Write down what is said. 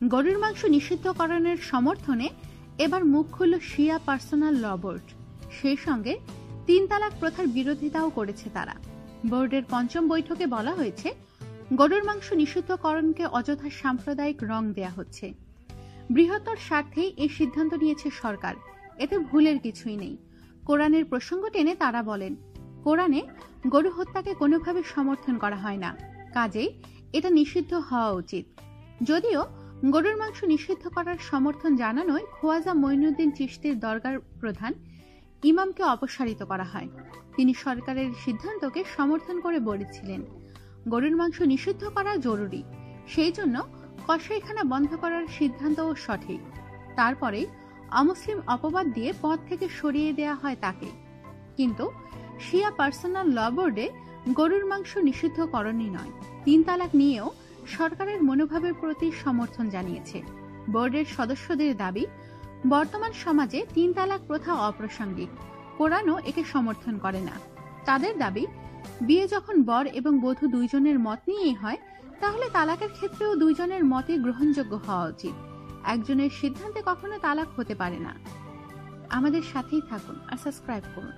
গরুর মাংস নিষিদ্ধকরণের সমর্থনে এবার মুখ খুলল শিয়া পার্সোনাল ল বোর্ড। সেই সঙ্গে 3 তালাক প্রথার বিরোধিতাও করেছে তারা। বোর্ডের পঞ্চম বৈঠকে বলা হয়েছে, গরুর মাংস নিষিদ্ধকরণকে অযথা সাম্প্রদায়িক রং দেয়া হচ্ছে। বৃহত্তর স্বার্থেই এই সিদ্ধান্ত নিয়েছে সরকার, এতে ভুলের কিছুই নেই। কোরআনের প্রসঙ্গ টেনে তারা বলেন, কোরআনে গরু হত্যাকে কোনোভাবে সমর্থন করা হয় না, কাজেই এটা নিষিদ্ধ হওয়া উচিত। যদিও গরুর মাংস নিষিদ্ধ করার সমর্থন জানানোয় খোয়াজা মঈনুদ্দিন চিশতির দরগার প্রধান ইমামকে অপসারিত করা হয়। তিনি সরকারের সিদ্ধান্তকে সমর্থন করে বলেছিলেন, গরুর মাংস নিষিদ্ধ করা জরুরি, সেই জন্য কসাইখানা বন্ধ করার সিদ্ধান্তও সঠিক। তারপরে অমুসলিম অপবাদ দিয়ে পদ থেকে সরিয়ে দেয়া হয় তাকে। কিন্তু শিয়া পার্সোনাল ল বোর্ডে গরুর মাংস নিষিদ্ধকরণই নয়, 3 তালাক নিয়েও সরকারের মনোভাবের প্রতি সমর্থন জানিয়েছে। বোর্ডের সদস্যদের দাবি, বর্তমান সমাজে 3 তালাক প্রথা অপ্রাসঙ্গিক, কোরআনও একে সমর্থন করে না। তাদের দাবি, বিয়ে যখন বর এবং বধূ দুইজনের মত নিয়েই হয়, তাহলে তালাকের ক্ষেত্রেও দুইজনের মতই গ্রহণযোগ্য হওয়া উচিত। একজনের সিদ্ধান্তে কখনো তালাক হতে পারে না। আমাদের সাথেই থাকুন আর সাবস্ক্রাইব করুন।